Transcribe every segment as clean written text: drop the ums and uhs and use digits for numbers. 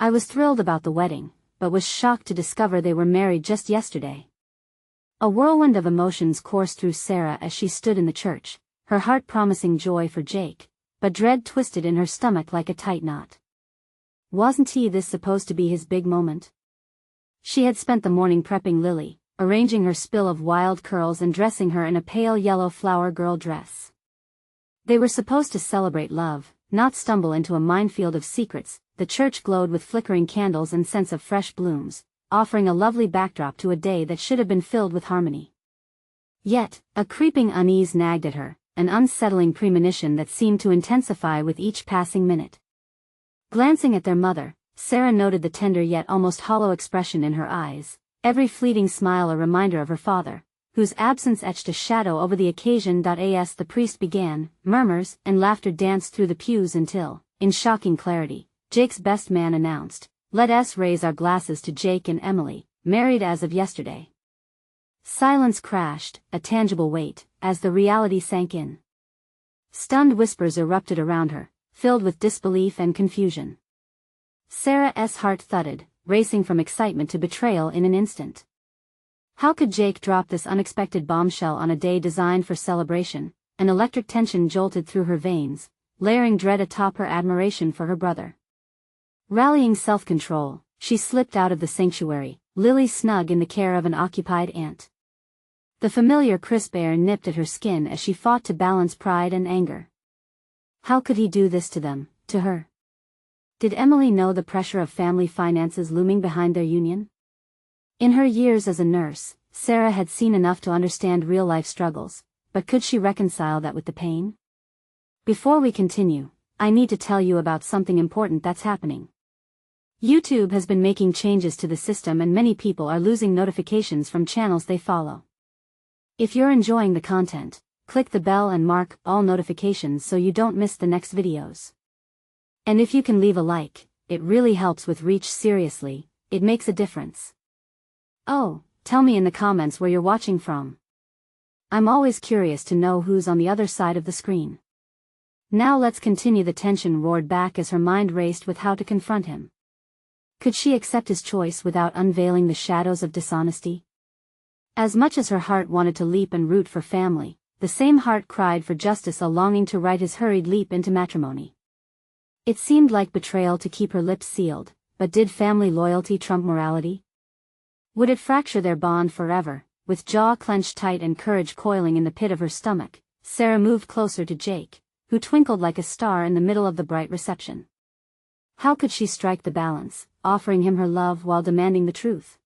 I was thrilled about the wedding, but was shocked to discover they were married just yesterday. A whirlwind of emotions coursed through Sarah as she stood in the church, her heart promising joy for Jake, but dread twisted in her stomach like a tight knot. Wasn't this supposed to be his big moment? She had spent the morning prepping Lily, arranging her spill of wild curls and dressing her in a pale yellow flower girl dress. They were supposed to celebrate love, not stumble into a minefield of secrets. The church glowed with flickering candles and scents of fresh blooms, offering a lovely backdrop to a day that should have been filled with harmony. Yet, a creeping unease nagged at her, an unsettling premonition that seemed to intensify with each passing minute. Glancing at their mother, Sarah noted the tender yet almost hollow expression in her eyes, every fleeting smile a reminder of her father, whose absence etched a shadow over the occasion. As the priest began, murmurs and laughter danced through the pews until, in shocking clarity, Jake's best man announced, "Let us raise our glasses to Jake and Emily, married as of yesterday." Silence crashed, a tangible weight, as the reality sank in. Stunned whispers erupted around her, filled with disbelief and confusion. Sarah's heart thudded, racing from excitement to betrayal in an instant. How could Jake drop this unexpected bombshell on a day designed for celebration? An electric tension jolted through her veins, layering dread atop her admiration for her brother. Rallying self-control, she slipped out of the sanctuary, Lily snug in the care of an occupied aunt. The familiar crisp air nipped at her skin as she fought to balance pride and anger. How could he do this to them, to her? Did Emily know the pressure of family finances looming behind their union? In her years as a nurse, Sarah had seen enough to understand real-life struggles, but could she reconcile that with the pain? Before we continue, I need to tell you about something important that's happening. YouTube has been making changes to the system and many people are losing notifications from channels they follow. If you're enjoying the content, click the bell and mark all notifications so you don't miss the next videos. And if you can leave a like, it really helps with reach. Seriously, it makes a difference. Oh, tell me in the comments where you're watching from. I'm always curious to know who's on the other side of the screen. Now let's continue. The tension roared back as her mind raced with how to confront him. Could she accept his choice without unveiling the shadows of dishonesty? As much as her heart wanted to leap and root for family, the same heart cried for justice, a longing to right his hurried leap into matrimony. It seemed like betrayal to keep her lips sealed, but did family loyalty trump morality? Would it fracture their bond forever? With jaw clenched tight and courage coiling in the pit of her stomach, Sarah moved closer to Jake, who twinkled like a star in the middle of the bright reception. How could she strike the balance, offering him her love while demanding the truth?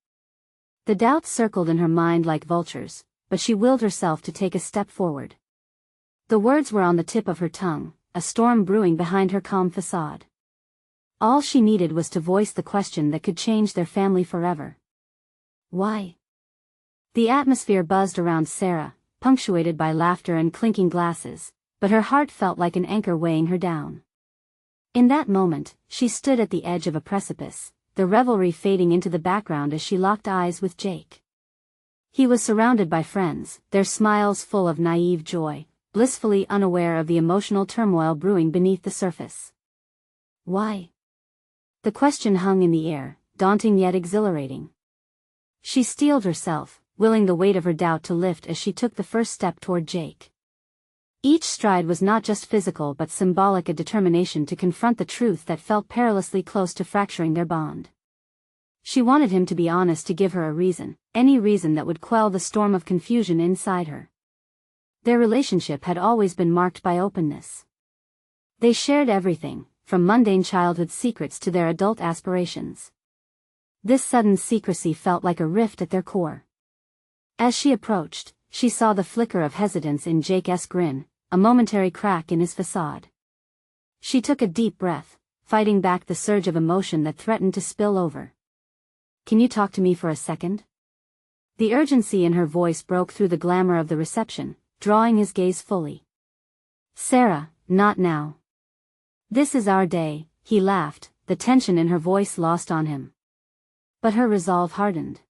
The doubts circled in her mind like vultures, but she willed herself to take a step forward. The words were on the tip of her tongue, a storm brewing behind her calm facade. All she needed was to voice the question that could change their family forever. Why? The atmosphere buzzed around Sarah, punctuated by laughter and clinking glasses, but her heart felt like an anchor weighing her down. In that moment, she stood at the edge of a precipice, the revelry fading into the background as she locked eyes with Jake. He was surrounded by friends, their smiles full of naive joy, blissfully unaware of the emotional turmoil brewing beneath the surface. Why? The question hung in the air, daunting yet exhilarating. She steeled herself, willing the weight of her doubt to lift as she took the first step toward Jake. Each stride was not just physical but symbolic, a determination to confront the truth that felt perilously close to fracturing their bond. She wanted him to be honest, to give her a reason, any reason that would quell the storm of confusion inside her. Their relationship had always been marked by openness. They shared everything, from mundane childhood secrets to their adult aspirations. This sudden secrecy felt like a rift at their core. As she approached, she saw the flicker of hesitance in Jake's grin, a momentary crack in his facade. She took a deep breath, fighting back the surge of emotion that threatened to spill over. "Can you talk to me for a second?" The urgency in her voice broke through the glamour of the reception, drawing his gaze fully. "Sarah, not now. This is our day," he laughed, the tension in her voice lost on him. But her resolve hardened.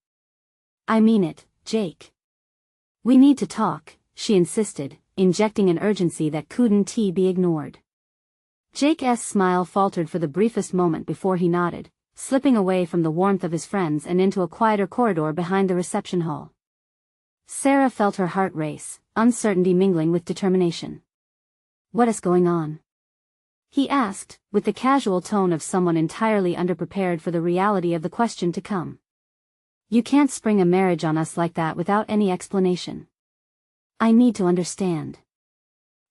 "I mean it, Jake. We need to talk," she insisted, injecting an urgency that couldn't be ignored. Jake's smile faltered for the briefest moment before he nodded, slipping away from the warmth of his friends and into a quieter corridor behind the reception hall. Sarah felt her heart race, uncertainty mingling with determination. "What is going on?" he asked, with the casual tone of someone entirely underprepared for the reality of the question to come. "You can't spring a marriage on us like that without any explanation. I need to understand."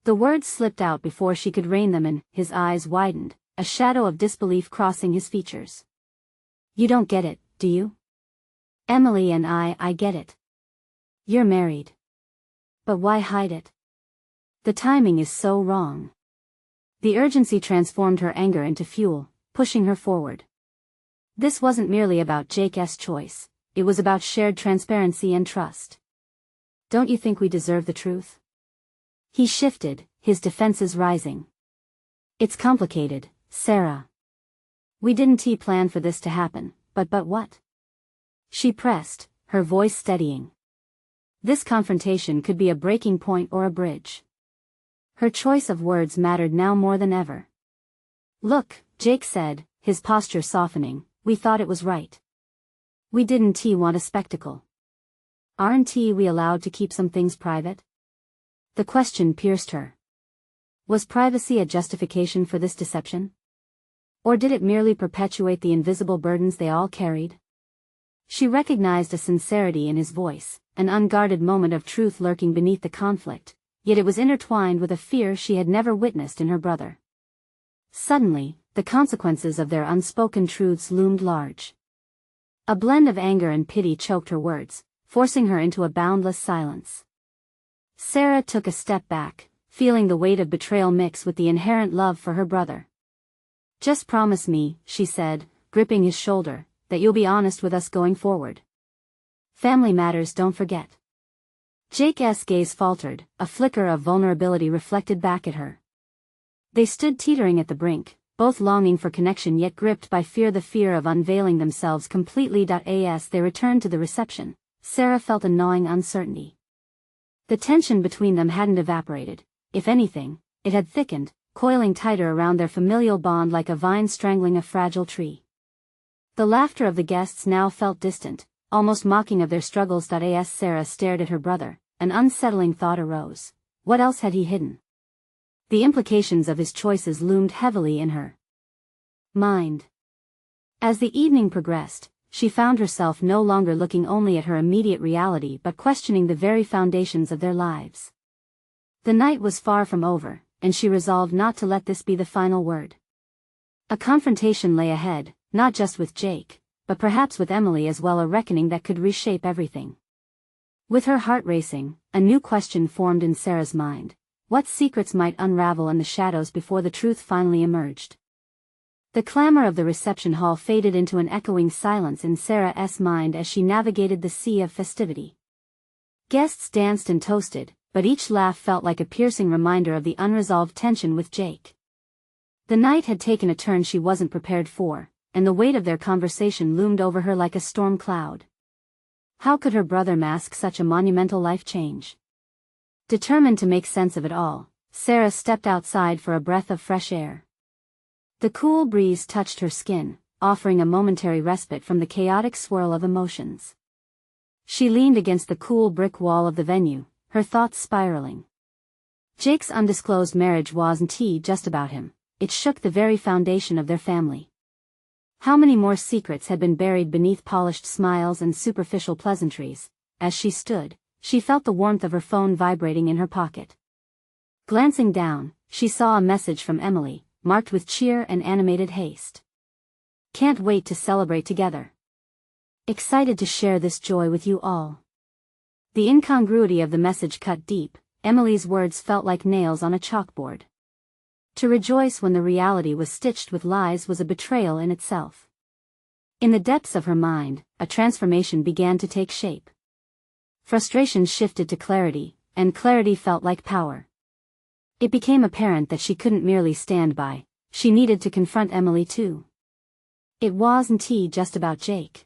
The words slipped out before she could rein them in. His eyes widened, a shadow of disbelief crossing his features. "You don't get it, do you?" "Emily and I get it. You're married. But why hide it? The timing is so wrong." The urgency transformed her anger into fuel, pushing her forward. This wasn't merely about Jake's choice, it was about shared transparency and trust. "Don't you think we deserve the truth?" He shifted, his defenses rising. "It's complicated, Sarah. We didn't plan for this to happen, but what?" She pressed, her voice steadying. This confrontation could be a breaking point or a bridge. Her choice of words mattered now more than ever. "Look," Jake said, his posture softening, "we thought it was right. We didn't want a spectacle. Aren't we allowed to keep some things private?" The question pierced her. Was privacy a justification for this deception? Or did it merely perpetuate the invisible burdens they all carried? She recognized a sincerity in his voice, an unguarded moment of truth lurking beneath the conflict, yet it was intertwined with a fear she had never witnessed in her brother. Suddenly, the consequences of their unspoken truths loomed large. A blend of anger and pity choked her words, forcing her into a boundless silence. Sarah took a step back, feeling the weight of betrayal mix with the inherent love for her brother. "Just promise me," she said, gripping his shoulder, "that you'll be honest with us going forward. Family matters, don't forget." Jake's gaze faltered, a flicker of vulnerability reflected back at her. They stood teetering at the brink, both longing for connection yet gripped by the fear of unveiling themselves completely. As they returned to the reception, Sarah felt a gnawing uncertainty. The tension between them hadn't evaporated. If anything, it had thickened, coiling tighter around their familial bond like a vine strangling a fragile tree. The laughter of the guests now felt distant, almost mocking of their struggles. As Sarah stared at her brother, an unsettling thought arose. What else had he hidden? The implications of his choices loomed heavily in her mind. As the evening progressed, she found herself no longer looking only at her immediate reality but questioning the very foundations of their lives. The night was far from over, and she resolved not to let this be the final word. A confrontation lay ahead, not just with Jake, but perhaps with Emily as well, a reckoning that could reshape everything. With her heart racing, a new question formed in Sarah's mind. What secrets might unravel in the shadows before the truth finally emerged? The clamor of the reception hall faded into an echoing silence in Sarah's mind as she navigated the sea of festivity. Guests danced and toasted, but each laugh felt like a piercing reminder of the unresolved tension with Jake. The night had taken a turn she wasn't prepared for, and the weight of their conversation loomed over her like a storm cloud. How could her brother mask such a monumental life change? Determined to make sense of it all, Sarah stepped outside for a breath of fresh air. The cool breeze touched her skin, offering a momentary respite from the chaotic swirl of emotions. She leaned against the cool brick wall of the venue, her thoughts spiraling. Jake's undisclosed marriage wasn't just about him, it shook the very foundation of their family. How many more secrets had been buried beneath polished smiles and superficial pleasantries? As she stood, she felt the warmth of her phone vibrating in her pocket. Glancing down, she saw a message from Emily, marked with cheer and animated haste. "Can't wait to celebrate together. Excited to share this joy with you all." The incongruity of the message cut deep. Emily's words felt like nails on a chalkboard. To rejoice when the reality was stitched with lies was a betrayal in itself. In the depths of her mind, a transformation began to take shape. Frustration shifted to clarity, and clarity felt like power. It became apparent that she couldn't merely stand by, she needed to confront Emily too. It wasn't just about Jake.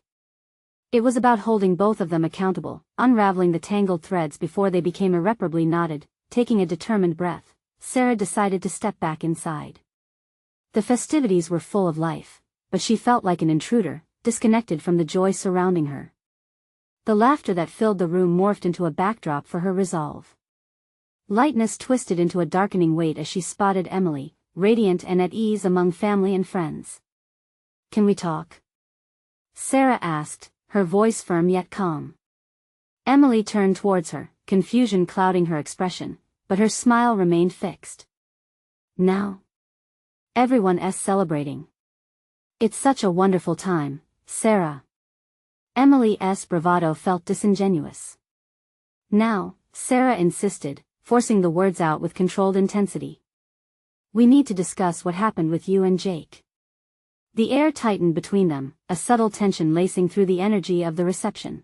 It was about holding both of them accountable, unraveling the tangled threads before they became irreparably knotted. Taking a determined breath, Sarah decided to step back inside. The festivities were full of life, but she felt like an intruder, disconnected from the joy surrounding her. The laughter that filled the room morphed into a backdrop for her resolve. Lightness twisted into a darkening weight as she spotted Emily, radiant and at ease among family and friends. "Can we talk?" Sarah asked, her voice firm yet calm. Emily turned towards her, confusion clouding her expression, but her smile remained fixed. "Now? Everyone's celebrating. It's such a wonderful time, Sarah." Emily's bravado felt disingenuous. "Now," Sarah insisted, forcing the words out with controlled intensity. "We need to discuss what happened with you and Jake." The air tightened between them, a subtle tension lacing through the energy of the reception.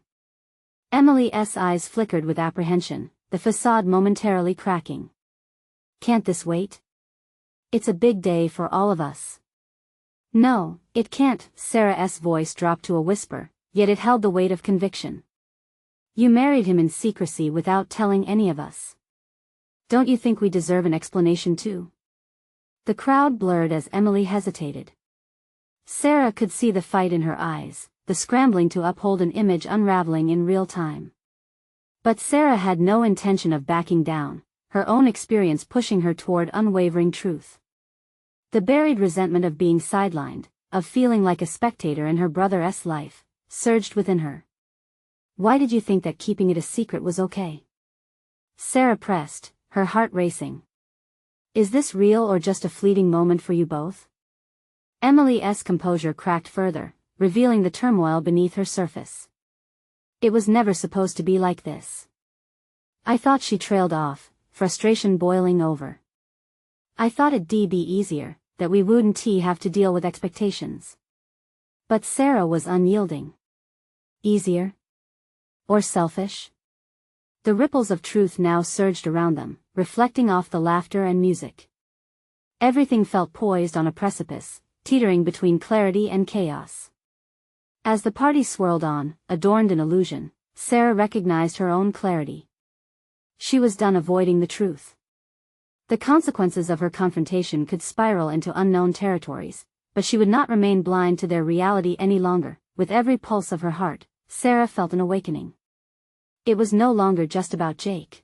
Emily's eyes flickered with apprehension, the facade momentarily cracking. "Can't this wait? It's a big day for all of us." "No, it can't," Sarah's voice dropped to a whisper, yet it held the weight of conviction. "You married him in secrecy without telling any of us. Don't you think we deserve an explanation too?" The crowd blurred as Emily hesitated. Sarah could see the fight in her eyes, the scrambling to uphold an image unraveling in real time. But Sarah had no intention of backing down, her own experience pushing her toward unwavering truth. The buried resentment of being sidelined, of feeling like a spectator in her brother's life, surged within her. "Why did you think that keeping it a secret was okay?" Sarah pressed, her heart racing. "Is this real or just a fleeting moment for you both?" Emily's composure cracked further, revealing the turmoil beneath her surface. "It was never supposed to be like this." "I thought," she trailed off, frustration boiling over. "I thought it'd be easier, that we wouldn't have to deal with expectations." But Sarah was unyielding. Easier? Or selfish? The ripples of truth now surged around them, reflecting off the laughter and music. Everything felt poised on a precipice, teetering between clarity and chaos. As the party swirled on, adorned in illusion, Sarah recognized her own clarity. She was done avoiding the truth. The consequences of her confrontation could spiral into unknown territories, but she would not remain blind to their reality any longer. With every pulse of her heart, Sarah felt an awakening. It was no longer just about Jake.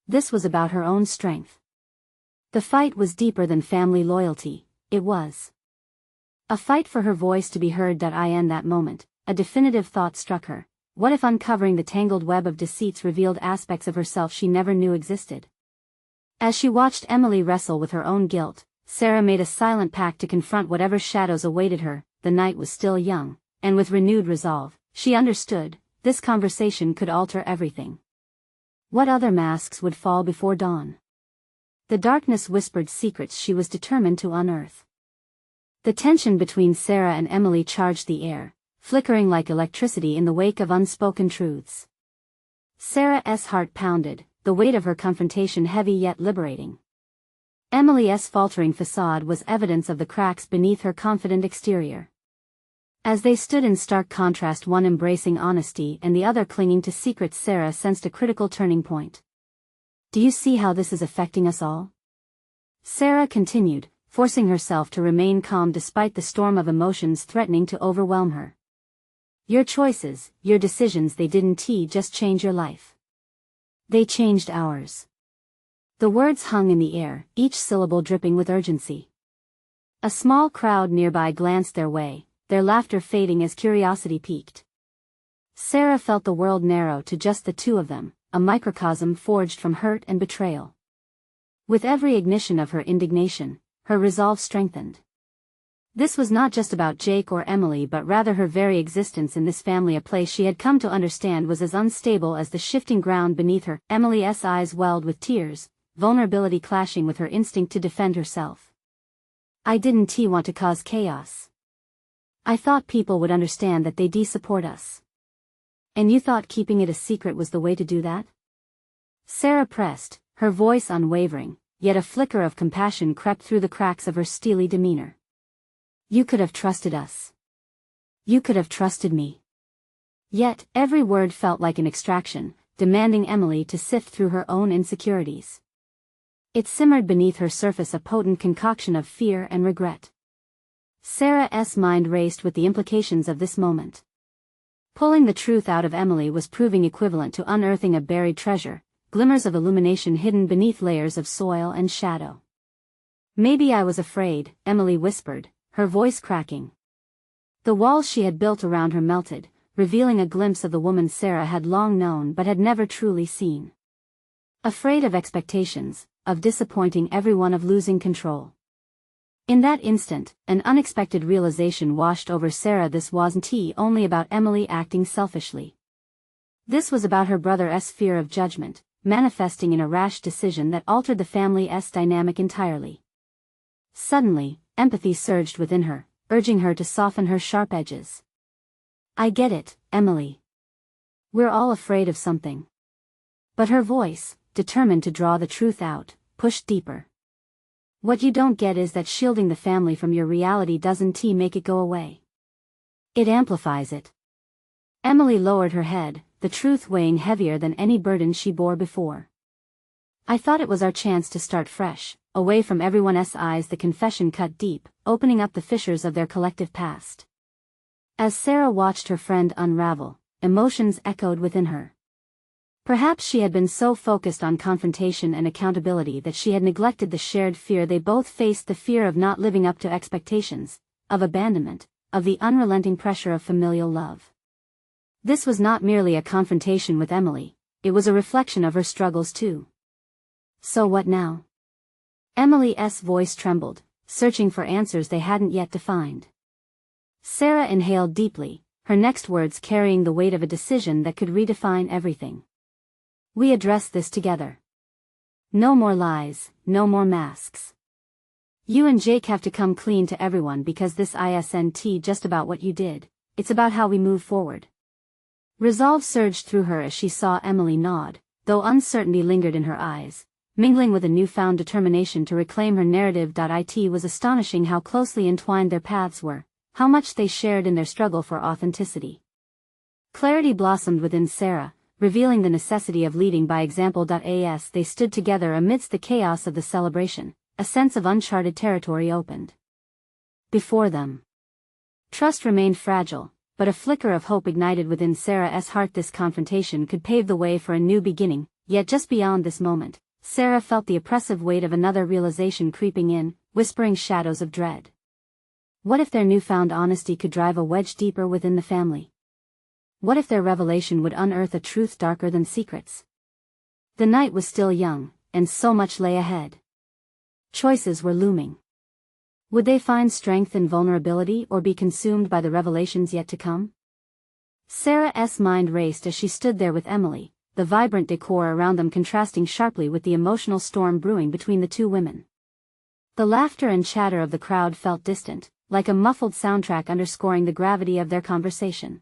This was about her own strength. The fight was deeper than family loyalty, it was a fight for her voice to be heard. In that moment, a definitive thought struck her. What if uncovering the tangled web of deceits revealed aspects of herself she never knew existed? As she watched Emily wrestle with her own guilt, Sarah made a silent pact to confront whatever shadows awaited her. The night was still young, and with renewed resolve, she understood, this conversation could alter everything. What other masks would fall before dawn? The darkness whispered secrets she was determined to unearth. The tension between Sarah and Emily charged the air, flickering like electricity in the wake of unspoken truths. Sarah's heart pounded, the weight of her confrontation heavy yet liberating. Emily's faltering facade was evidence of the cracks beneath her confident exterior. As they stood in stark contrast, one embracing honesty and the other clinging to secrets, Sarah sensed a critical turning point. "Do you see how this is affecting us all?" Sarah continued, forcing herself to remain calm despite the storm of emotions threatening to overwhelm her. "Your choices, your decisions, they didn't just change your life. They changed ours." The words hung in the air, each syllable dripping with urgency. A small crowd nearby glanced their way, their laughter fading as curiosity peaked. Sarah felt the world narrow to just the two of them, a microcosm forged from hurt and betrayal. With every ignition of her indignation, her resolve strengthened. This was not just about Jake or Emily, but rather her very existence in this family, a place she had come to understand was as unstable as the shifting ground beneath her. Emily's eyes welled with tears, vulnerability clashing with her instinct to defend herself. "I didn't want to cause chaos. I thought people would understand that they'd support us." "And you thought keeping it a secret was the way to do that?" Sarah pressed, her voice unwavering, yet a flicker of compassion crept through the cracks of her steely demeanor. "You could have trusted us. You could have trusted me." Yet, every word felt like an extraction, demanding Emily to sift through her own insecurities. It simmered beneath her surface, a potent concoction of fear and regret. Sarah's mind raced with the implications of this moment. Pulling the truth out of Emily was proving equivalent to unearthing a buried treasure, glimmers of illumination hidden beneath layers of soil and shadow. Maybe I was afraid, Emily whispered, her voice cracking. The walls she had built around her melted, revealing a glimpse of the woman Sarah had long known but had never truly seen. Afraid of expectations, of disappointing everyone, of losing control. In that instant, an unexpected realization washed over Sarah. This wasn't only about Emily acting selfishly. This was about her brother's fear of judgment, manifesting in a rash decision that altered the family's dynamic entirely. Suddenly, empathy surged within her, urging her to soften her sharp edges. I get it, Emily. We're all afraid of something. But her voice, determined to draw the truth out, pushed deeper. What you don't get is that shielding the family from your reality doesn't make it go away. It amplifies it. Emily lowered her head, the truth weighing heavier than any burden she bore before. I thought it was our chance to start fresh, away from everyone's eyes. The confession cut deep, opening up the fissures of their collective past. As Sarah watched her friend unravel, emotions echoed within her. Perhaps she had been so focused on confrontation and accountability that she had neglected the shared fear they both faced, the fear of not living up to expectations, of abandonment, of the unrelenting pressure of familial love. This was not merely a confrontation with Emily, it was a reflection of her struggles too. So what now? Emily's voice trembled, searching for answers they hadn't yet defined. Sarah inhaled deeply, her next words carrying the weight of a decision that could redefine everything. We address this together. No more lies, no more masks. You and Jake have to come clean to everyone, because this isn't just about what you did, it's about how we move forward. Resolve surged through her as she saw Emily nod, though uncertainty lingered in her eyes, mingling with a newfound determination to reclaim her narrative. It was astonishing how closely entwined their paths were, how much they shared in their struggle for authenticity. Clarity blossomed within Sarah, revealing the necessity of leading by example. As they stood together amidst the chaos of the celebration, a sense of uncharted territory opened before them. Trust remained fragile, but a flicker of hope ignited within Sarah's heart. This confrontation could pave the way for a new beginning, yet just beyond this moment, Sarah felt the oppressive weight of another realization creeping in, whispering shadows of dread. What if their newfound honesty could drive a wedge deeper within the family? What if their revelation would unearth a truth darker than secrets? The night was still young, and so much lay ahead. Choices were looming. Would they find strength in vulnerability or be consumed by the revelations yet to come? Sarah's mind raced as she stood there with Emily, the vibrant decor around them contrasting sharply with the emotional storm brewing between the two women. The laughter and chatter of the crowd felt distant, like a muffled soundtrack underscoring the gravity of their conversation.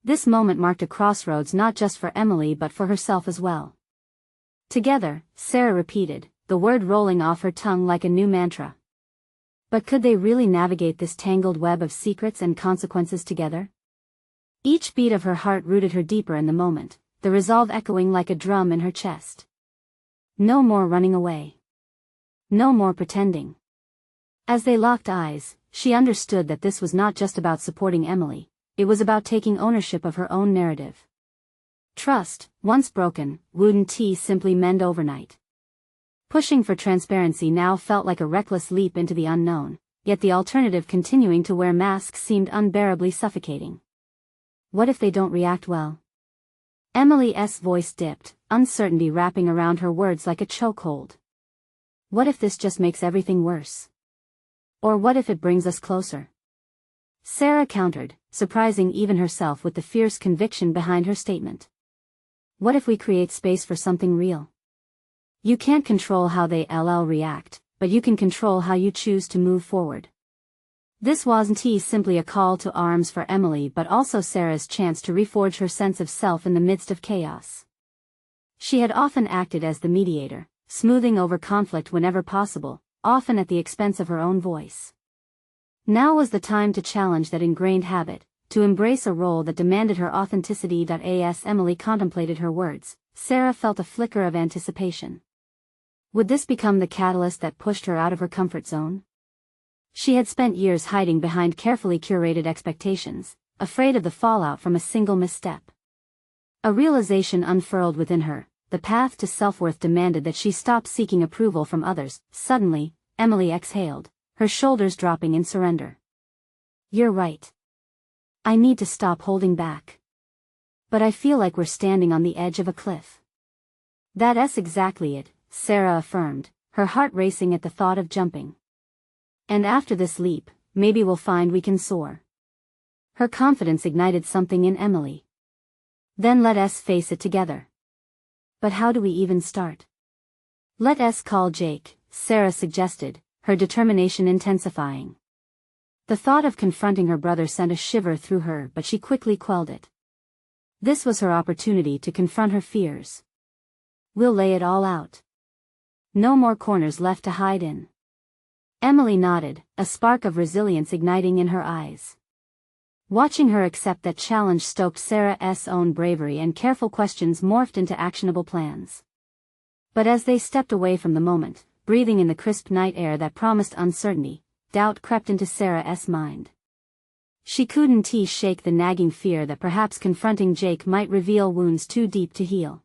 This moment marked a crossroads not just for Emily but for herself as well. Together, Sarah repeated, the word rolling off her tongue like a new mantra. But could they really navigate this tangled web of secrets and consequences together? Each beat of her heart rooted her deeper in the moment, the resolve echoing like a drum in her chest. No more running away. No more pretending. As they locked eyes, she understood that this was not just about supporting Emily, it was about taking ownership of her own narrative. Trust, once broken, wouldn't simply mend overnight. Pushing for transparency now felt like a reckless leap into the unknown, yet the alternative, continuing to wear masks, seemed unbearably suffocating. What if they don't react well? Emily's voice dipped, uncertainty wrapping around her words like a chokehold. What if this just makes everything worse? Or what if it brings us closer? Sarah countered, surprising even herself with the fierce conviction behind her statement. What if we create space for something real? You can't control how they react, but you can control how you choose to move forward. This wasn't simply a call to arms for Emily but also Sarah's chance to reforge her sense of self in the midst of chaos. She had often acted as the mediator, smoothing over conflict whenever possible, often at the expense of her own voice. Now was the time to challenge that ingrained habit, to embrace a role that demanded her authenticity. As Emily contemplated her words, Sarah felt a flicker of anticipation. Would this become the catalyst that pushed her out of her comfort zone? She had spent years hiding behind carefully curated expectations, afraid of the fallout from a single misstep. A realization unfurled within her. The path to self-worth demanded that she stop seeking approval from others. Suddenly, Emily exhaled, her shoulders dropping in surrender. You're right. I need to stop holding back. But I feel like we're standing on the edge of a cliff. That's exactly it, Sarah affirmed, her heart racing at the thought of jumping. And after this leap, maybe we'll find we can soar. Her confidence ignited something in Emily. Then let us face it together. But how do we even start? Let us call Jake, Sarah suggested, her determination intensifying. The thought of confronting her brother sent a shiver through her, but she quickly quelled it. This was her opportunity to confront her fears. We'll lay it all out. No more corners left to hide in. Emily nodded, a spark of resilience igniting in her eyes. Watching her accept that challenge stoked Sarah's own bravery, and careful questions morphed into actionable plans. But as they stepped away from the moment, breathing in the crisp night air that promised uncertainty, doubt crept into Sarah's mind. She couldn't shake the nagging fear that perhaps confronting Jake might reveal wounds too deep to heal.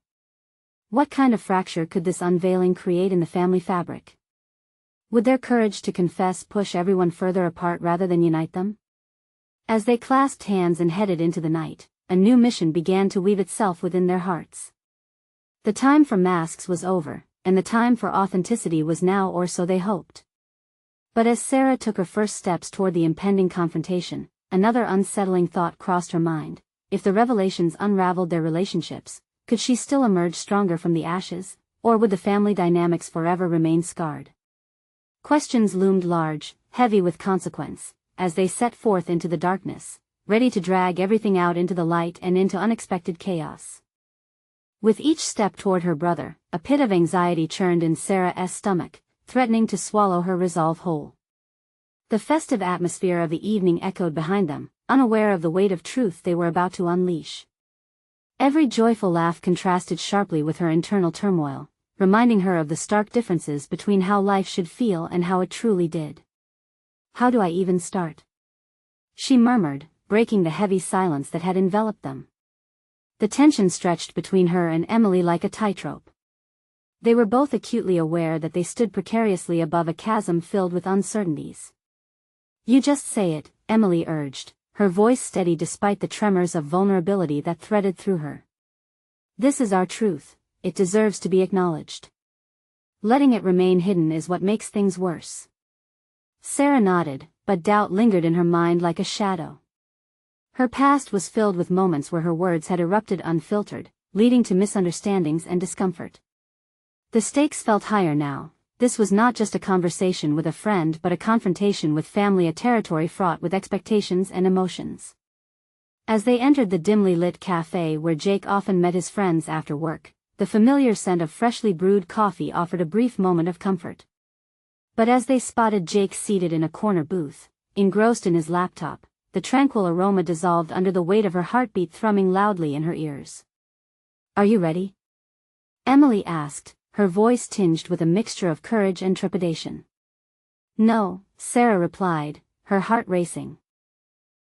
What kind of fracture could this unveiling create in the family fabric? Would their courage to confess push everyone further apart rather than unite them? As they clasped hands and headed into the night, a new mission began to weave itself within their hearts. The time for masks was over, and the time for authenticity was now, or so they hoped. But as Sarah took her first steps toward the impending confrontation, another unsettling thought crossed her mind. If the revelations unraveled their relationships, could she still emerge stronger from the ashes, or would the family dynamics forever remain scarred? Questions loomed large, heavy with consequence, as they set forth into the darkness, ready to drag everything out into the light and into unexpected chaos. With each step toward her brother, a pit of anxiety churned in Sarah's stomach, threatening to swallow her resolve whole. The festive atmosphere of the evening echoed behind them, unaware of the weight of truth they were about to unleash. Every joyful laugh contrasted sharply with her internal turmoil, reminding her of the stark differences between how life should feel and how it truly did. How do I even start? She murmured, breaking the heavy silence that had enveloped them. The tension stretched between her and Emily like a tightrope. They were both acutely aware that they stood precariously above a chasm filled with uncertainties. You just say it, Emily urged, her voice steady despite the tremors of vulnerability that threaded through her. This is our truth, it deserves to be acknowledged. Letting it remain hidden is what makes things worse. Sarah nodded, but doubt lingered in her mind like a shadow. Her past was filled with moments where her words had erupted unfiltered, leading to misunderstandings and discomfort. The stakes felt higher now. This was not just a conversation with a friend but a confrontation with family, a territory fraught with expectations and emotions. As they entered the dimly lit cafe where Jake often met his friends after work, the familiar scent of freshly brewed coffee offered a brief moment of comfort. But as they spotted Jake seated in a corner booth, engrossed in his laptop, the tranquil aroma dissolved under the weight of her heartbeat thrumming loudly in her ears. Are you ready? Emily asked, her voice tinged with a mixture of courage and trepidation. No, Sarah replied, her heart racing.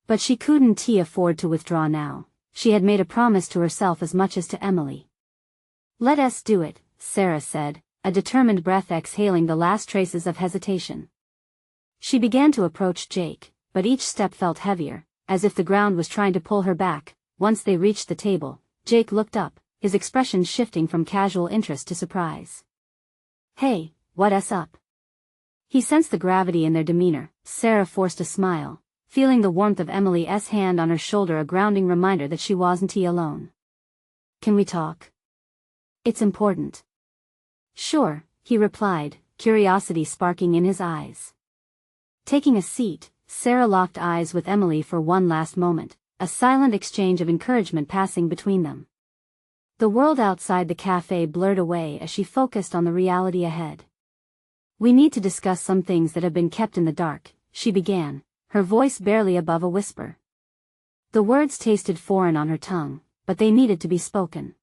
But she couldn't afford to withdraw now. She had made a promise to herself as much as to Emily. Let us do it, Sarah said, a determined breath exhaling the last traces of hesitation. She began to approach Jake, but each step felt heavier, as if the ground was trying to pull her back. Once they reached the table, Jake looked up, his expression shifting from casual interest to surprise. Hey, what's up? He sensed the gravity in their demeanor. Sarah forced a smile, feeling the warmth of Emily's hand on her shoulder, a grounding reminder that she wasn't alone. Can we talk? It's important. Sure, he replied, curiosity sparking in his eyes. Taking a seat, Sarah locked eyes with Emily for one last moment, a silent exchange of encouragement passing between them. The world outside the cafe blurred away as she focused on the reality ahead. We need to discuss some things that have been kept in the dark, she began, her voice barely above a whisper. The words tasted foreign on her tongue, but they needed to be spoken.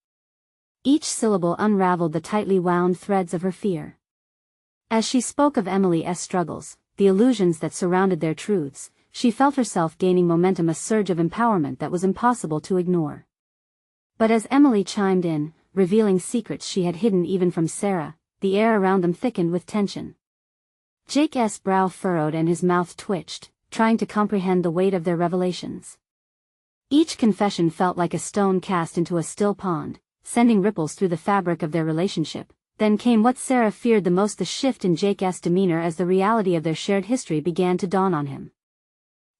Each syllable unraveled the tightly wound threads of her fear. As she spoke of Emily's struggles, the illusions that surrounded their truths, she felt herself gaining momentum, a surge of empowerment that was impossible to ignore. But as Emily chimed in, revealing secrets she had hidden even from Sarah, the air around them thickened with tension. Jake's brow furrowed and his mouth twitched, trying to comprehend the weight of their revelations. Each confession felt like a stone cast into a still pond, sending ripples through the fabric of their relationship. Then came what Sarah feared the most, the shift in Jake's demeanor as the reality of their shared history began to dawn on him.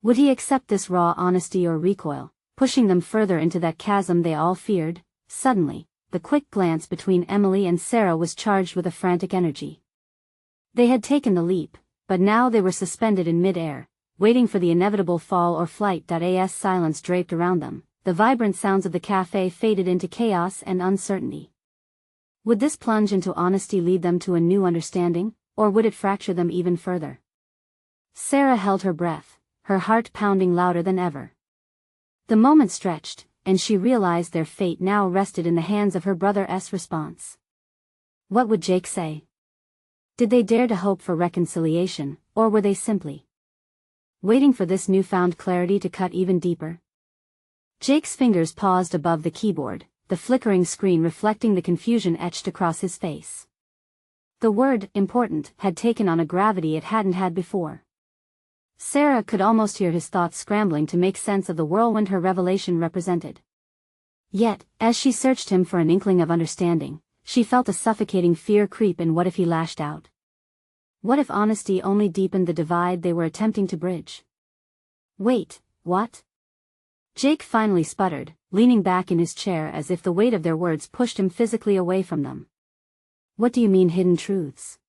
Would he accept this raw honesty or recoil, pushing them further into that chasm they all feared? Suddenly, the quick glance between Emily and Sarah was charged with a frantic energy. They had taken the leap, but now they were suspended in mid-air, waiting for the inevitable fall or flight. As silence draped around them, the vibrant sounds of the cafe faded into chaos and uncertainty. Would this plunge into honesty lead them to a new understanding, or would it fracture them even further? Sarah held her breath, her heart pounding louder than ever. The moment stretched, and she realized their fate now rested in the hands of her brother's response. What would Jake say? Did they dare to hope for reconciliation, or were they simply waiting for this newfound clarity to cut even deeper? Jake's fingers paused above the keyboard, the flickering screen reflecting the confusion etched across his face. The word "important" had taken on a gravity it hadn't had before. Sarah could almost hear his thoughts scrambling to make sense of the whirlwind her revelation represented. Yet, as she searched him for an inkling of understanding, she felt a suffocating fear creep in. What if he lashed out? What if honesty only deepened the divide they were attempting to bridge? Wait, what? Jake finally sputtered, leaning back in his chair as if the weight of their words pushed him physically away from them. What do you mean, hidden truths?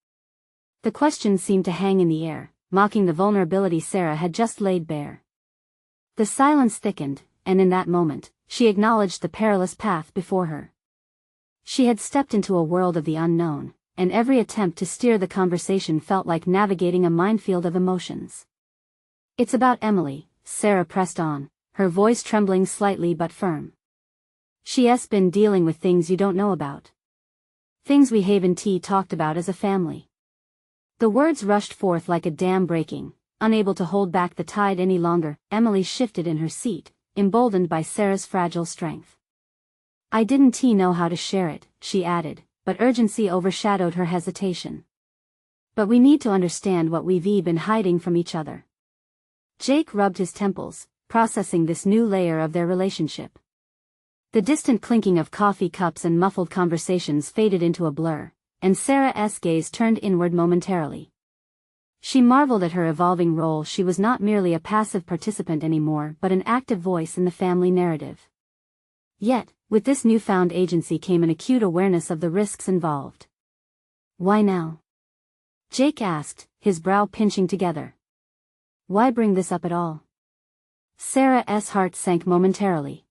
The question seemed to hang in the air, mocking the vulnerability Sarah had just laid bare. The silence thickened, and in that moment, she acknowledged the perilous path before her. She had stepped into a world of the unknown, and every attempt to steer the conversation felt like navigating a minefield of emotions. It's about Emily, Sarah pressed on, her voice trembling slightly but firm. She's been dealing with things you don't know about. Things we haven't talked about as a family. The words rushed forth like a dam breaking, unable to hold back the tide any longer. Emily shifted in her seat, emboldened by Sarah's fragile strength. I didn't know how to share it, she added, but urgency overshadowed her hesitation. But we need to understand what we've been hiding from each other. Jake rubbed his temples, processing this new layer of their relationship. The distant clinking of coffee cups and muffled conversations faded into a blur, and Sarah's gaze turned inward momentarily. She marveled at her evolving role. She was not merely a passive participant anymore but an active voice in the family narrative. Yet, with this newfound agency came an acute awareness of the risks involved. Why now? Jake asked, his brow pinching together. Why bring this up at all? Sarah's heart sank momentarily.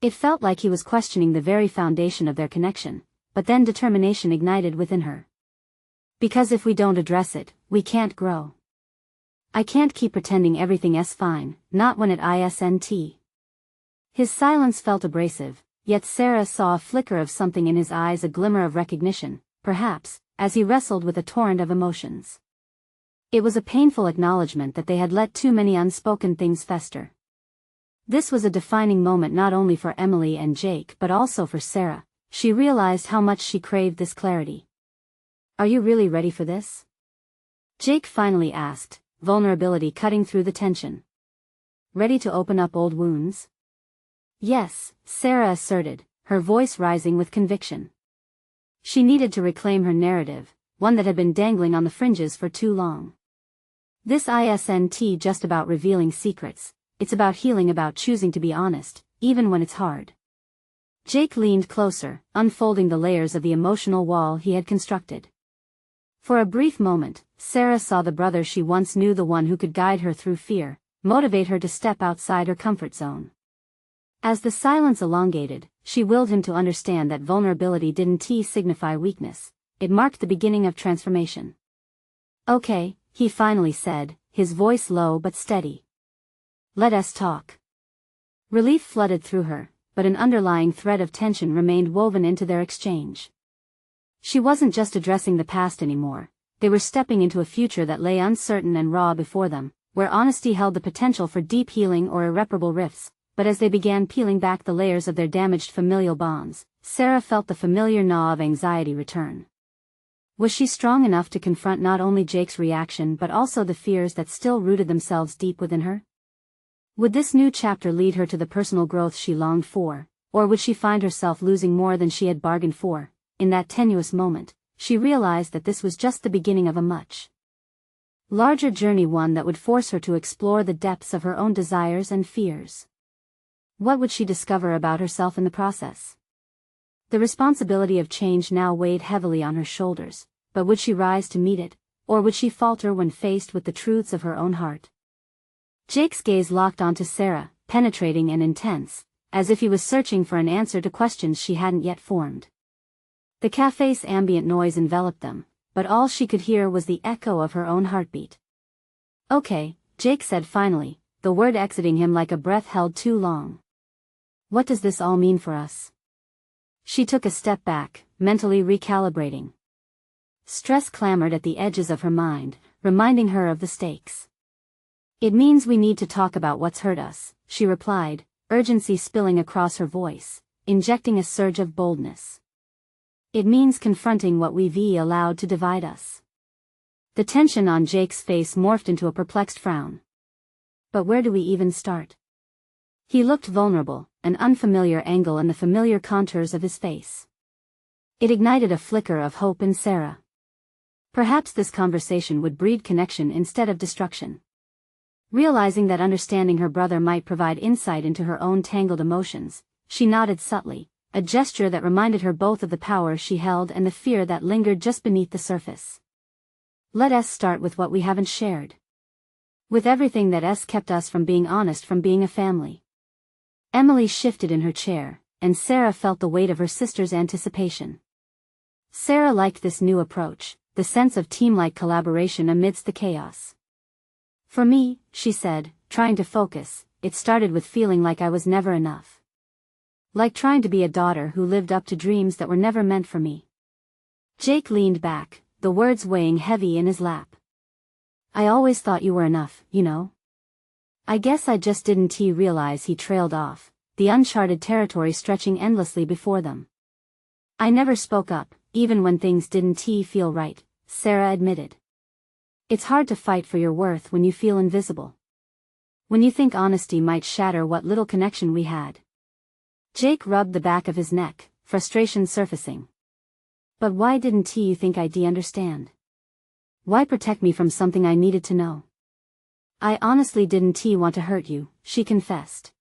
It felt like he was questioning the very foundation of their connection, but then determination ignited within her. Because if we don't address it, we can't grow. I can't keep pretending everything's fine, not when it isn't. His silence felt abrasive, yet Sarah saw a flicker of something in his eyes, a glimmer of recognition, perhaps, as he wrestled with a torrent of emotions. It was a painful acknowledgement that they had let too many unspoken things fester. This was a defining moment not only for Emily and Jake but also for Sarah. She realized how much she craved this clarity. Are you really ready for this? Jake finally asked, vulnerability cutting through the tension. Ready to open up old wounds? Yes, Sarah asserted, her voice rising with conviction. She needed to reclaim her narrative, one that had been dangling on the fringes for too long. This isn't just about revealing secrets, it's about healing, about choosing to be honest, even when it's hard. Jake leaned closer, unfolding the layers of the emotional wall he had constructed. For a brief moment, Sarah saw the brother she once knew, the one who could guide her through fear, motivate her to step outside her comfort zone. As the silence elongated, she willed him to understand that vulnerability didn't signify weakness, it marked the beginning of transformation. Okay, he finally said, his voice low but steady. Let us talk. Relief flooded through her, but an underlying thread of tension remained woven into their exchange. She wasn't just addressing the past anymore, they were stepping into a future that lay uncertain and raw before them, where honesty held the potential for deep healing or irreparable rifts. But as they began peeling back the layers of their damaged familial bonds, Sarah felt the familiar gnaw of anxiety return. Was she strong enough to confront not only Jake's reaction but also the fears that still rooted themselves deep within her? Would this new chapter lead her to the personal growth she longed for, or would she find herself losing more than she had bargained for? In that tenuous moment, she realized that this was just the beginning of a much larger journey, one that would force her to explore the depths of her own desires and fears. What would she discover about herself in the process? The responsibility of change now weighed heavily on her shoulders, but would she rise to meet it, or would she falter when faced with the truths of her own heart? Jake's gaze locked onto Sarah, penetrating and intense, as if he was searching for an answer to questions she hadn't yet formed. The cafe's ambient noise enveloped them, but all she could hear was the echo of her own heartbeat. "Okay," Jake said finally, the word exiting him like a breath held too long. "What does this all mean for us?" She took a step back, mentally recalibrating. Stress clamored at the edges of her mind, reminding her of the stakes. "It means we need to talk about what's hurt us," she replied, urgency spilling across her voice, injecting a surge of boldness. "It means confronting what we've allowed to divide us." The tension on Jake's face morphed into a perplexed frown. "But where do we even start?" He looked vulnerable, an unfamiliar angle in the familiar contours of his face. It ignited a flicker of hope in Sarah. Perhaps this conversation would breed connection instead of destruction. Realizing that understanding her brother might provide insight into her own tangled emotions, she nodded subtly, a gesture that reminded her both of the power she held and the fear that lingered just beneath the surface. "Let us start with what we haven't shared. With everything that has kept us from being honest, from being a family." Emily shifted in her chair, and Sarah felt the weight of her sister's anticipation. Sarah liked this new approach, the sense of team-like collaboration amidst the chaos. "For me," she said, trying to focus, "it started with feeling like I was never enough. Like trying to be a daughter who lived up to dreams that were never meant for me." Jake leaned back, the words weighing heavy in his lap. "I always thought you were enough, you know. I guess I just didn't realize." He trailed off, the uncharted territory stretching endlessly before them. "I never spoke up, even when things didn't feel right," Sarah admitted. "It's hard to fight for your worth when you feel invisible. When you think honesty might shatter what little connection we had." Jake rubbed the back of his neck, frustration surfacing. "But why didn't you think I'd understand? Why protect me from something I needed to know?" "I honestly didn't want to hurt you," she confessed.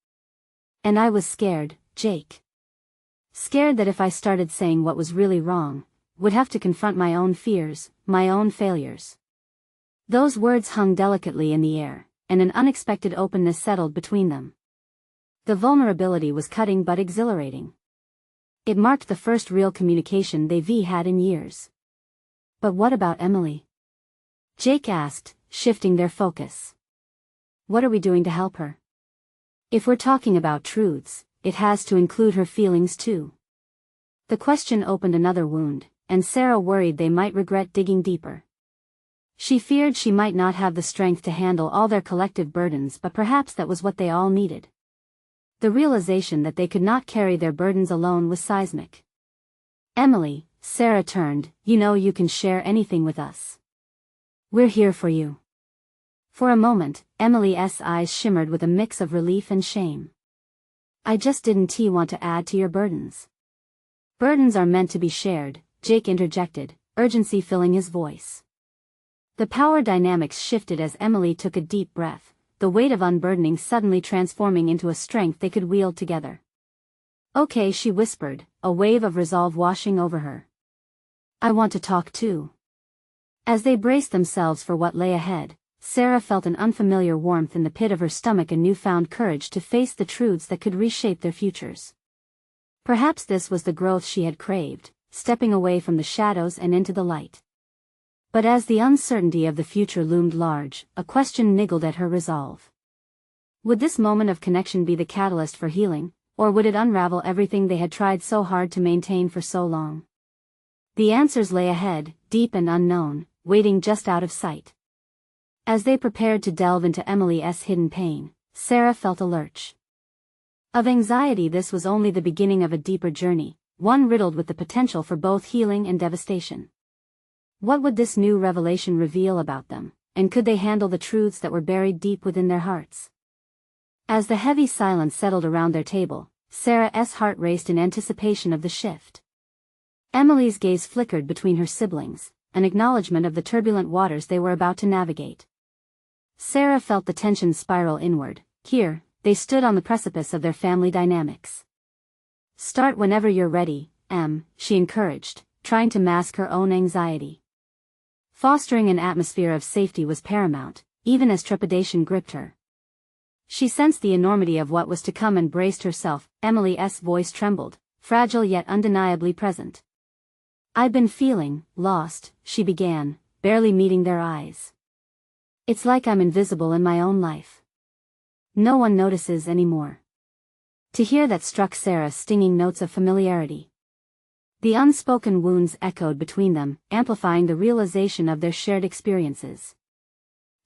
"And I was scared, Jake. Scared that if I started saying what was really wrong, would have to confront my own fears, my own failures." Those words hung delicately in the air, and an unexpected openness settled between them. The vulnerability was cutting but exhilarating. It marked the first real communication they've had in years. "But what about Emily?" Jake asked, shifting their focus. "What are we doing to help her? If we're talking about truths, it has to include her feelings too." The question opened another wound, and Sarah worried they might regret digging deeper. She feared she might not have the strength to handle all their collective burdens, but perhaps that was what they all needed. The realization that they could not carry their burdens alone was seismic. "Emily," Sarah turned, "you can share anything with us. We're here for you." For a moment, Emily's eyes shimmered with a mix of relief and shame. "I just didn't want to add to your burdens." "Burdens are meant to be shared," Jake interjected, urgency filling his voice. The power dynamics shifted as Emily took a deep breath, the weight of unburdening suddenly transforming into a strength they could wield together. "Okay," she whispered, a wave of resolve washing over her. "I want to talk too." As they braced themselves for what lay ahead, Sarah felt an unfamiliar warmth in the pit of her stomach and newfound courage to face the truths that could reshape their futures. Perhaps this was the growth she had craved, stepping away from the shadows and into the light. But as the uncertainty of the future loomed large, a question niggled at her resolve. Would this moment of connection be the catalyst for healing, or would it unravel everything they had tried so hard to maintain for so long? The answers lay ahead, deep and unknown, waiting just out of sight. As they prepared to delve into Emily's hidden pain, Sarah felt a lurch of anxiety. This was only the beginning of a deeper journey, one riddled with the potential for both healing and devastation. What would this new revelation reveal about them, and could they handle the truths that were buried deep within their hearts? As the heavy silence settled around their table, Sarah's heart raced in anticipation of the shift. Emily's gaze flickered between her siblings, an acknowledgement of the turbulent waters they were about to navigate. Sarah felt the tension spiral inward. Here, they stood on the precipice of their family dynamics. "Start whenever you're ready, Em," she encouraged, trying to mask her own anxiety. Fostering an atmosphere of safety was paramount, even as trepidation gripped her. She sensed the enormity of what was to come and braced herself. Emily's voice trembled, fragile yet undeniably present. "I've been feeling lost," she began, barely meeting their eyes. "It's like I'm invisible in my own life. No one notices anymore." To hear that struck Sarah stinging notes of familiarity. The unspoken wounds echoed between them, amplifying the realization of their shared experiences.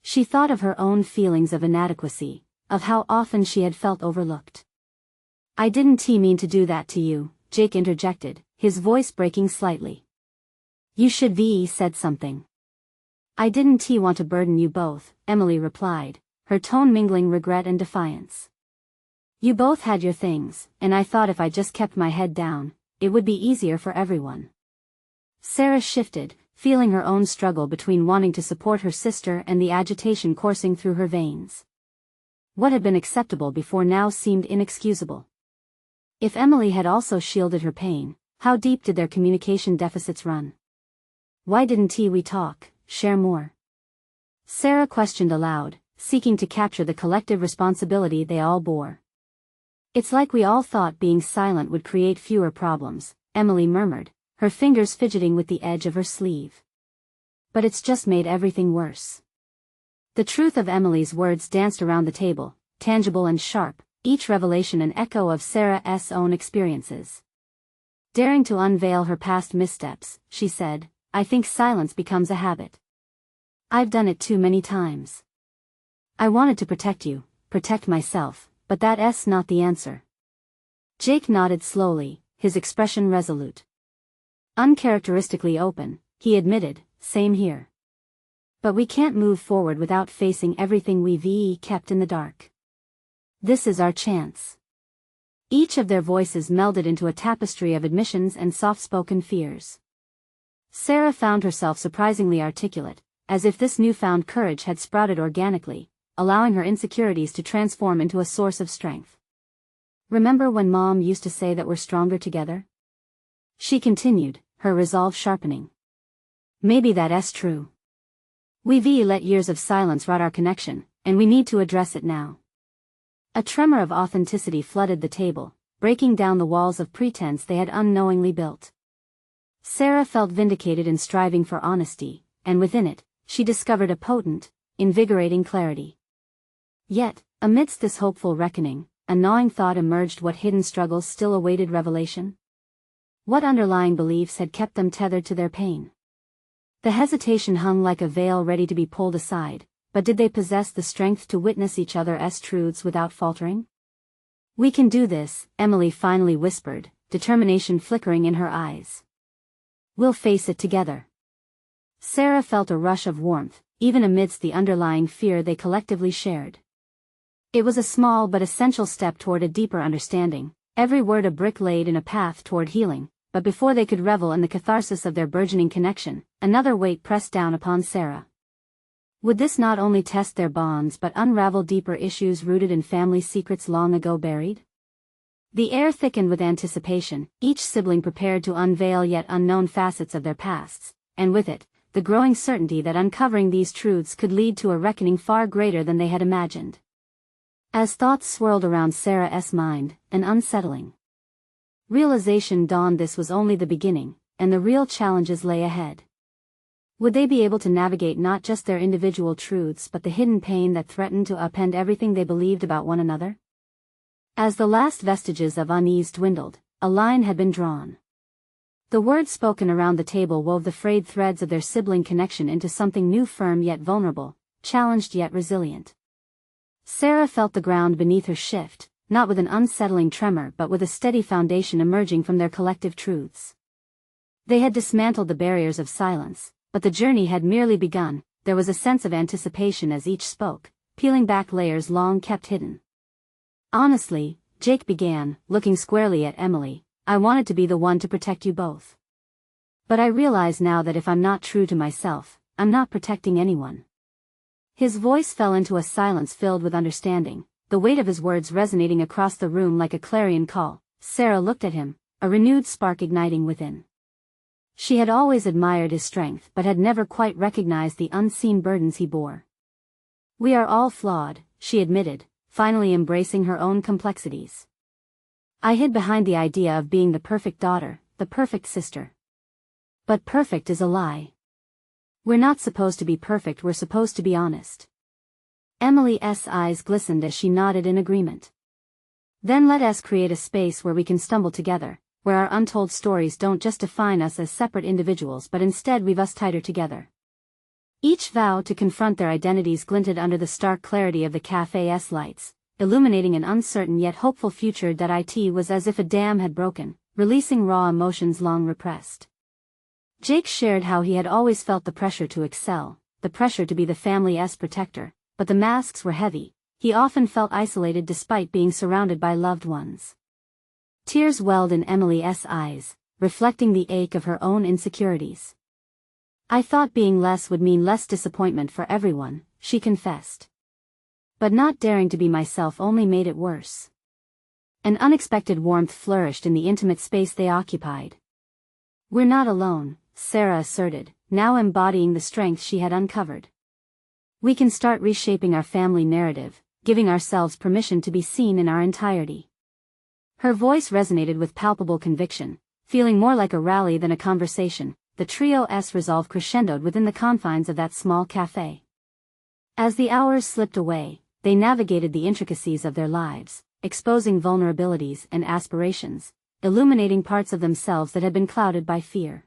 She thought of her own feelings of inadequacy, of how often she had felt overlooked. "I didn't mean to do that to you," Jake interjected, his voice breaking slightly. "You should have said something." "I didn't want to burden you both," Emily replied, her tone mingling regret and defiance. "You both had your things, and I thought if I just kept my head down, it would be easier for everyone." Sarah shifted, feeling her own struggle between wanting to support her sister and the agitation coursing through her veins. What had been acceptable before now seemed inexcusable. If Emily had also shielded her pain, how deep did their communication deficits run? "Why didn't we talk, share more?" Sarah questioned aloud, seeking to capture the collective responsibility they all bore. "It's like we all thought being silent would create fewer problems," Emily murmured, her fingers fidgeting with the edge of her sleeve. "But it's just made everything worse." The truth of Emily's words danced around the table, tangible and sharp, each revelation an echo of Sarah's own experiences. Daring to unveil her past missteps, she said, "I think silence becomes a habit. I've done it too many times. I wanted to protect you, protect myself, but that's not the answer." Jake nodded slowly, his expression resolute. "Uncharacteristically open," he admitted, "same here. But we can't move forward without facing everything we've kept in the dark. This is our chance." Each of their voices melded into a tapestry of admissions and soft-spoken fears. Sarah found herself surprisingly articulate, as if this newfound courage had sprouted organically, allowing her insecurities to transform into a source of strength. "Remember when Mom used to say that we're stronger together?" she continued, her resolve sharpening. "Maybe that's true. We've let years of silence rot our connection, and we need to address it now." A tremor of authenticity flooded the table, breaking down the walls of pretense they had unknowingly built. Sarah felt vindicated in striving for honesty, and within it, she discovered a potent, invigorating clarity. Yet, amidst this hopeful reckoning, a gnawing thought emerged: what hidden struggles still awaited revelation? What underlying beliefs had kept them tethered to their pain? The hesitation hung like a veil ready to be pulled aside, but did they possess the strength to witness each other's truths without faltering? "We can do this," Emily finally whispered, determination flickering in her eyes. "We'll face it together." Sarah felt a rush of warmth, even amidst the underlying fear they collectively shared. It was a small but essential step toward a deeper understanding, every word a brick laid in a path toward healing, but before they could revel in the catharsis of their burgeoning connection, another weight pressed down upon Sarah. Would this not only test their bonds but unravel deeper issues rooted in family secrets long ago buried? The air thickened with anticipation, each sibling prepared to unveil yet unknown facets of their pasts, and with it, the growing certainty that uncovering these truths could lead to a reckoning far greater than they had imagined. As thoughts swirled around Sarah's mind, an unsettling realization dawned: this was only the beginning, and the real challenges lay ahead. Would they be able to navigate not just their individual truths but the hidden pain that threatened to upend everything they believed about one another? As the last vestiges of unease dwindled, a line had been drawn. The words spoken around the table wove the frayed threads of their sibling connection into something new, firm yet vulnerable, challenged yet resilient. Sarah felt the ground beneath her shift, not with an unsettling tremor but with a steady foundation emerging from their collective truths. They had dismantled the barriers of silence, but the journey had merely begun. There was a sense of anticipation as each spoke, peeling back layers long kept hidden. "Honestly," Jake began, looking squarely at Emily, "I wanted to be the one to protect you both. But I realize now that if I'm not true to myself, I'm not protecting anyone." His voice fell into a silence filled with understanding, the weight of his words resonating across the room like a clarion call. Sarah looked at him, a renewed spark igniting within. She had always admired his strength but had never quite recognized the unseen burdens he bore. "We are all flawed," she admitted, finally embracing her own complexities. "I hid behind the idea of being the perfect daughter, the perfect sister. But perfect is a lie. We're not supposed to be perfect, we're supposed to be honest." Emily's eyes glistened as she nodded in agreement. "Then let us create a space where we can stumble together, where our untold stories don't just define us as separate individuals but instead weave us tighter together." Each vow to confront their identities glinted under the stark clarity of the cafe's lights, illuminating an uncertain yet hopeful future. It was as if a dam had broken, releasing raw emotions long repressed. Jake shared how he had always felt the pressure to excel, the pressure to be the family's protector, but the masks were heavy. He often felt isolated despite being surrounded by loved ones. Tears welled in Emily's eyes, reflecting the ache of her own insecurities. "I thought being less would mean less disappointment for everyone," she confessed. "But not daring to be myself only made it worse." An unexpected warmth flourished in the intimate space they occupied. "We're not alone," Sarah asserted, now embodying the strength she had uncovered. "We can start reshaping our family narrative, giving ourselves permission to be seen in our entirety." Her voice resonated with palpable conviction, feeling more like a rally than a conversation. The trio's resolve crescendoed within the confines of that small cafe. As the hours slipped away, they navigated the intricacies of their lives, exposing vulnerabilities and aspirations, illuminating parts of themselves that had been clouded by fear.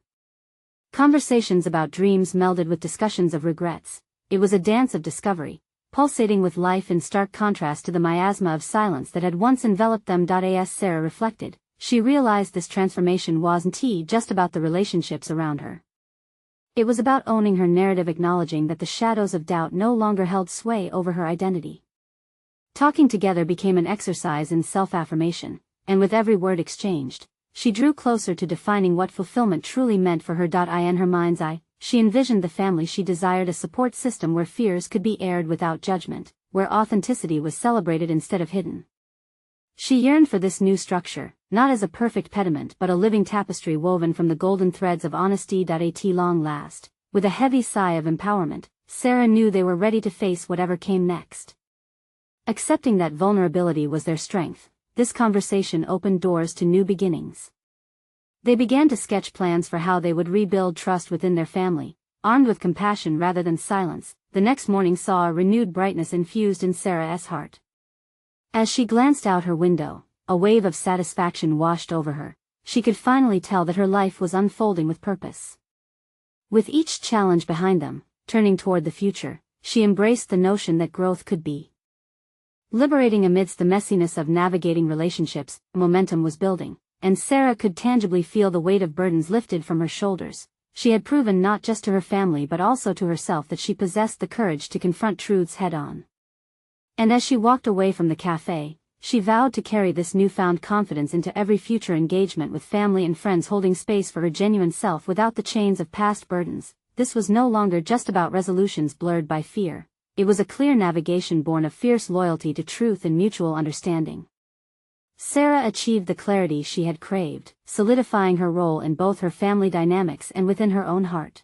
Conversations about dreams melded with discussions of regrets. It was a dance of discovery, pulsating with life in stark contrast to the miasma of silence that had once enveloped them. As Sarah reflected, she realized this transformation wasn't just about the relationships around her. It was about owning her narrative, acknowledging that the shadows of doubt no longer held sway over her identity. Talking together became an exercise in self-affirmation, and with every word exchanged, she drew closer to defining what fulfillment truly meant for her. In her mind's eye, she envisioned the family she desired, a support system where fears could be aired without judgment, where authenticity was celebrated instead of hidden. She yearned for this new structure, not as a perfect pediment but a living tapestry woven from the golden threads of honesty. At long last, with a heavy sigh of empowerment, Sarah knew they were ready to face whatever came next. Accepting that vulnerability was their strength, this conversation opened doors to new beginnings. They began to sketch plans for how they would rebuild trust within their family, armed with compassion rather than silence. The next morning saw a renewed brightness infused in Sarah's heart. As she glanced out her window, a wave of satisfaction washed over her. She could finally tell that her life was unfolding with purpose. With each challenge behind them, turning toward the future, she embraced the notion that growth could be liberating amidst the messiness of navigating relationships. Momentum was building, and Sarah could tangibly feel the weight of burdens lifted from her shoulders. She had proven not just to her family but also to herself that she possessed the courage to confront truths head-on. And as she walked away from the cafe, she vowed to carry this newfound confidence into every future engagement with family and friends, holding space for her genuine self without the chains of past burdens. This was no longer just about resolutions blurred by fear. It was a clear navigation born of fierce loyalty to truth and mutual understanding. Sarah achieved the clarity she had craved, solidifying her role in both her family dynamics and within her own heart.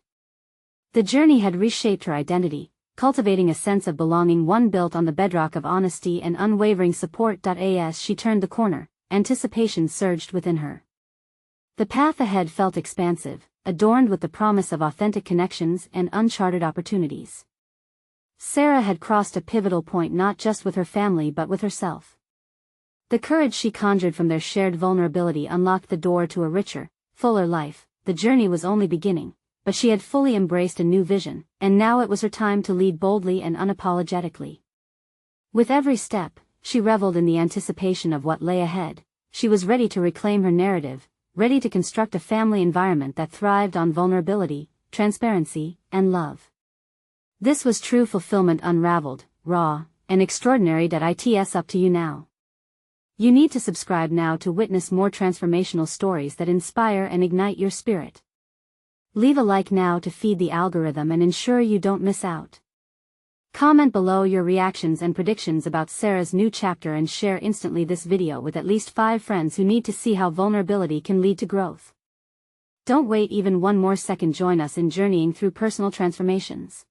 The journey had reshaped her identity, cultivating a sense of belonging, one built on the bedrock of honesty and unwavering support. As she turned the corner, anticipation surged within her. The path ahead felt expansive, adorned with the promise of authentic connections and uncharted opportunities. Sarah had crossed a pivotal point not just with her family but with herself. The courage she conjured from their shared vulnerability unlocked the door to a richer, fuller life, the journey was only beginning, but she had fully embraced a new vision, and now it was her time to lead boldly and unapologetically. With every step, she reveled in the anticipation of what lay ahead. She was ready to reclaim her narrative, ready to construct a family environment that thrived on vulnerability, transparency, and love. This was true fulfillment unraveled, raw, and extraordinary. It's up to you now. You need to subscribe now to witness more transformational stories that inspire and ignite your spirit. Leave a like now to feed the algorithm and ensure you don't miss out. Comment below your reactions and predictions about Sarah's new chapter and share instantly this video with at least 5 friends who need to see how vulnerability can lead to growth. Don't wait even one more second. Join us in journeying through personal transformations.